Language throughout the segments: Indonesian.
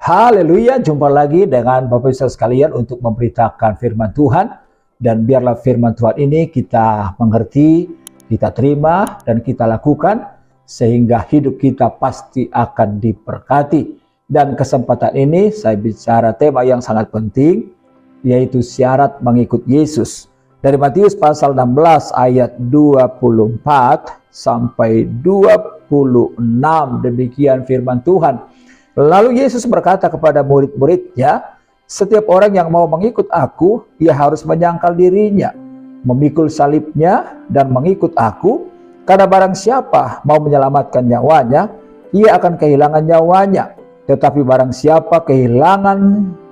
Haleluya, jumpa lagi dengan Bapak Ibu sekalian untuk memberitakan firman Tuhan. Dan biarlah firman Tuhan ini kita mengerti, kita terima, dan kita lakukan, sehingga hidup kita pasti akan diberkati. Dan kesempatan ini saya bicara tema yang sangat penting, yaitu syarat mengikut Yesus. Dari Matius pasal 16 ayat 24 sampai 26, demikian firman Tuhan. Lalu Yesus berkata kepada murid-muridnya, setiap orang yang mau mengikut aku, ia harus menyangkal dirinya, memikul salibnya dan mengikut aku. Karena barang siapa mau menyelamatkan nyawanya, ia akan kehilangan nyawanya. Tetapi barang siapa kehilangan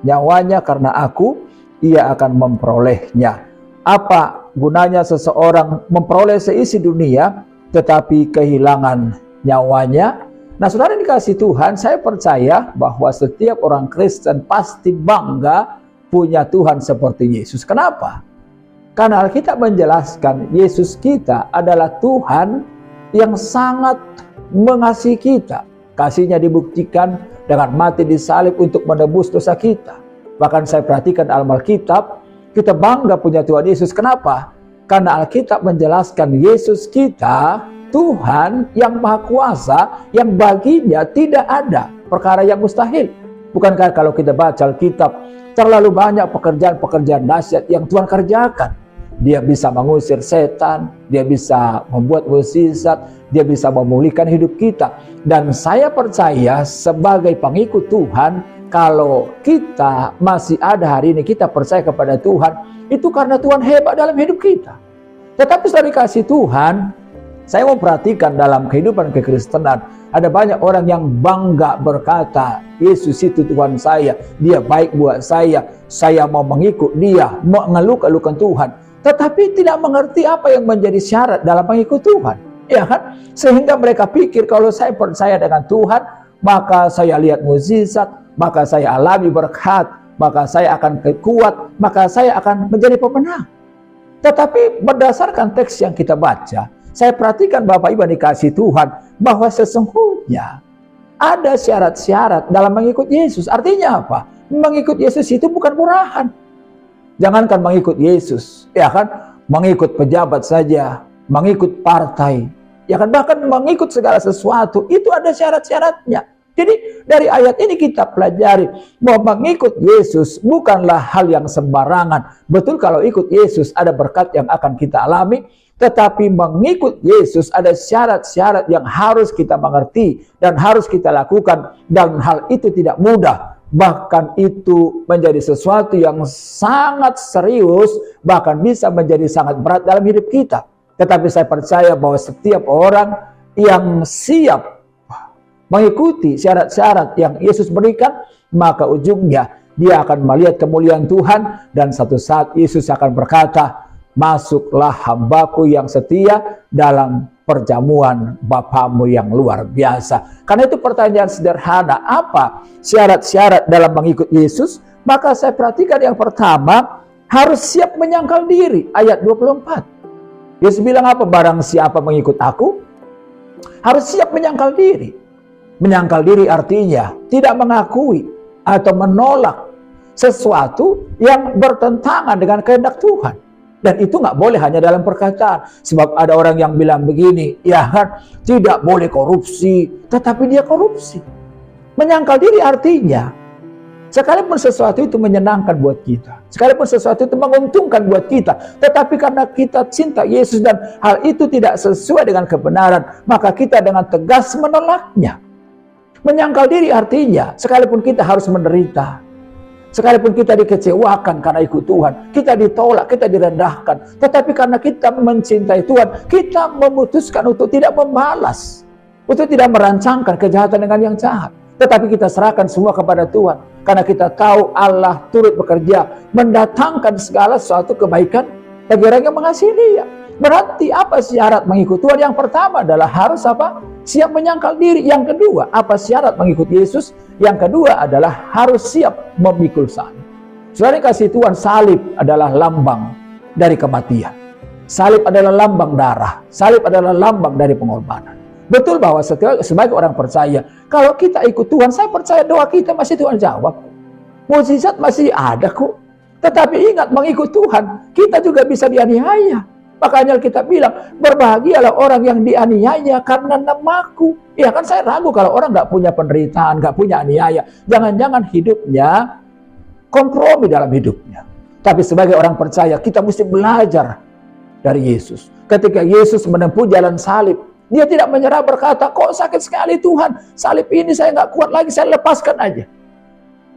nyawanya karena aku, ia akan memperolehnya. Apa gunanya seseorang memperoleh seisi dunia, tetapi kehilangan nyawanya? Nah, saudara dikasih Tuhan, saya percaya bahwa setiap orang Kristen pasti bangga punya Tuhan seperti Yesus. Kenapa? Karena Alkitab menjelaskan Yesus kita adalah Tuhan yang sangat mengasihi kita. Kasihnya dibuktikan dengan mati di salib untuk menebus dosa kita. Bahkan saya perhatikan dalam Alkitab, kita bangga punya Tuhan Yesus. Kenapa? Karena Alkitab menjelaskan Yesus kita Tuhan yang Maha Kuasa, yang baginya tidak ada perkara yang mustahil. Bukankah kalau kita baca Alkitab, terlalu banyak pekerjaan-pekerjaan dahsyat yang Tuhan kerjakan. Dia bisa mengusir setan, dia bisa membuat mukjizat, dia bisa memulihkan hidup kita. Dan saya percaya sebagai pengikut Tuhan, kalau kita masih ada hari ini, kita percaya kepada Tuhan, itu karena Tuhan hebat dalam hidup kita. Tetapi setelah dikasih Tuhan, saya memperhatikan dalam kehidupan kekristenan, ada banyak orang yang bangga berkata, Yesus itu Tuhan saya, dia baik buat saya mau mengikut dia, mengeluh-elukan Tuhan. Tetapi tidak mengerti apa yang menjadi syarat dalam mengikut Tuhan. Ya kan? Sehingga mereka pikir kalau saya percaya dengan Tuhan, maka saya lihat mukjizat, maka saya alami berkat, maka saya akan kuat, maka saya akan menjadi pemenang. Tetapi berdasarkan teks yang kita baca, saya perhatikan Bapak Ibu dikasih Tuhan bahwa sesungguhnya ada syarat-syarat dalam mengikut Yesus. Artinya apa? Mengikut Yesus itu bukan murahan. Jangankan mengikut Yesus, ya kan? Mengikut pejabat saja, mengikut partai, ya kan? Bahkan mengikut segala sesuatu itu ada syarat-syaratnya. Jadi dari ayat ini kita pelajari bahwa mengikut Yesus bukanlah hal yang sembarangan. Betul kalau ikut Yesus ada berkat yang akan kita alami, tetapi mengikut Yesus ada syarat-syarat yang harus kita mengerti dan harus kita lakukan. Dan hal itu tidak mudah. Bahkan itu menjadi sesuatu yang sangat serius, bahkan bisa menjadi sangat berat dalam hidup kita. Tetapi saya percaya bahwa setiap orang yang siap mengikuti syarat-syarat yang Yesus berikan, maka ujungnya dia akan melihat kemuliaan Tuhan. Dan satu saat Yesus akan berkata, masuklah hambaku yang setia dalam perjamuan Bapamu yang luar biasa. Karena itu pertanyaan sederhana, apa syarat-syarat dalam mengikut Yesus? Maka saya perhatikan yang pertama, harus siap menyangkal diri. Ayat 24. Yesus bilang apa? Barang siapa mengikut aku, harus siap menyangkal diri. Menyangkal diri artinya tidak mengakui atau menolak sesuatu yang bertentangan dengan kehendak Tuhan. Dan itu nggak boleh hanya dalam perkataan. Sebab ada orang yang bilang begini, ya kan, tidak boleh korupsi, tetapi dia korupsi. Menyangkal diri artinya, sekalipun sesuatu itu menyenangkan buat kita, sekalipun sesuatu itu menguntungkan buat kita, tetapi karena kita cinta Yesus dan hal itu tidak sesuai dengan kebenaran, maka kita dengan tegas menolaknya. Menyangkal diri artinya, sekalipun kita harus menderita, sekalipun kita dikecewakan karena ikut Tuhan, kita ditolak, kita direndahkan, tetapi karena kita mencintai Tuhan, kita memutuskan untuk tidak membalas, untuk tidak merancangkan kejahatan dengan yang jahat, tetapi kita serahkan semua kepada Tuhan, karena kita tahu Allah turut bekerja, mendatangkan segala sesuatu kebaikan bagi orang yang mengasihi Dia. Berarti apa syarat mengikut Tuhan? Yang pertama adalah harus apa? Siap menyangkal diri. Yang kedua, apa syarat mengikut Yesus? Yang kedua adalah harus siap memikul salib. Saudara kasih Tuhan, salib adalah lambang dari kematian. Salib adalah lambang darah. Salib adalah lambang dari pengorbanan. Betul bahwa sebagai orang percaya, kalau kita ikut Tuhan, saya percaya doa kita masih Tuhan jawab. Mukjizat masih ada kok. Tetapi ingat, mengikut Tuhan, kita juga bisa dianiaya. Makanya kita bilang, berbahagialah orang yang dianiaya karena namaku. Ya kan, saya ragu kalau orang nggak punya penderitaan, nggak punya aniaya. Jangan-jangan hidupnya kompromi dalam hidupnya. Tapi sebagai orang percaya, kita mesti belajar dari Yesus. Ketika Yesus menempuh jalan salib, dia tidak menyerah berkata, kok sakit sekali Tuhan, salib ini saya nggak kuat lagi, saya lepaskan aja.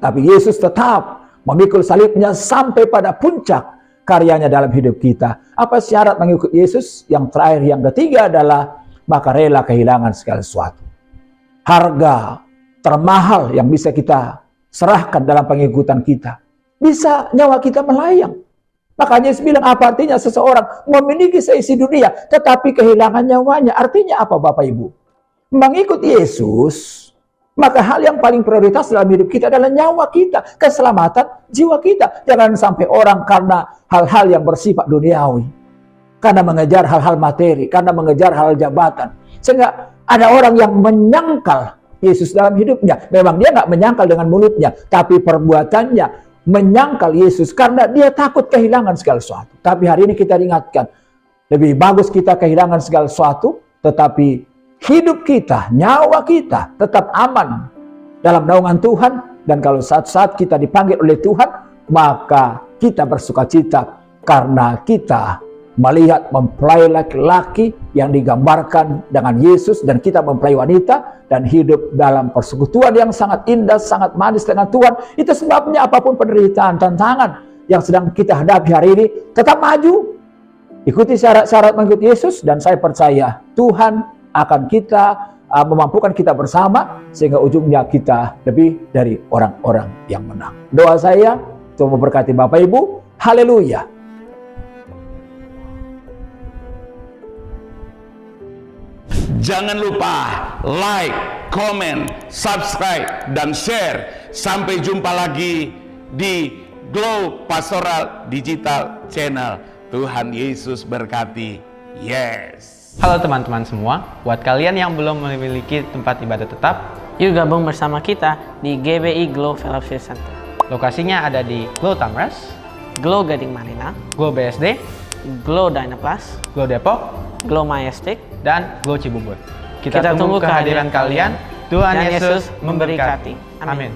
Tapi Yesus tetap memikul salibnya sampai pada puncak karyanya dalam hidup kita. Apa syarat mengikut Yesus? Yang terakhir, yang ketiga adalah maka rela kehilangan segala sesuatu. Harga termahal yang bisa kita serahkan dalam pengikutan kita, bisa nyawa kita melayang. Makanya Yesus bilang, apa artinya seseorang memiliki seisi dunia tetapi kehilangan nyawanya? Artinya apa Bapak Ibu? Mengikut Yesus, maka hal yang paling prioritas dalam hidup kita adalah nyawa kita, keselamatan jiwa kita. Jangan sampai orang karena hal-hal yang bersifat duniawi, karena mengejar hal-hal materi, karena mengejar hal jabatan, sehingga ada orang yang menyangkal Yesus dalam hidupnya. Memang dia nggak menyangkal dengan mulutnya, tapi perbuatannya menyangkal Yesus karena dia takut kehilangan segala sesuatu. Tapi hari ini kita diingatkan, lebih bagus kita kehilangan segala sesuatu, tetapi hidup kita, nyawa kita tetap aman dalam naungan Tuhan. Dan kalau saat-saat kita dipanggil oleh Tuhan, maka kita bersukacita karena kita melihat mempelai laki-laki yang digambarkan dengan Yesus, dan kita mempelai wanita dan hidup dalam persekutuan yang sangat indah, sangat manis dengan Tuhan. Itu sebabnya apapun penderitaan, tantangan yang sedang kita hadapi hari ini, tetap maju, ikuti syarat-syarat mengikuti Yesus, dan saya percaya Tuhan akan memampukan kita bersama sehingga ujungnya kita lebih dari orang-orang yang menang. Doa saya, Tuhan memberkati Bapak Ibu. Haleluya. Jangan lupa like, comment, subscribe, dan share. Sampai jumpa lagi di Glow Pastoral Digital Channel. Tuhan Yesus berkati. Yes. Halo teman-teman semua, buat kalian yang belum memiliki tempat ibadah tetap, yuk gabung bersama kita di GBI Glow Fellowship Center. lokasinya ada di Glow Tamres, Glow Gading Marina, Glow BSD, Glow Dynaplus, Glow Depok, Glow Majestic, dan Glow Cibubur. Kita tunggu kehadiran kalian. Tuhan Dan Yesus Yesus memberkati. memberkati. Amin.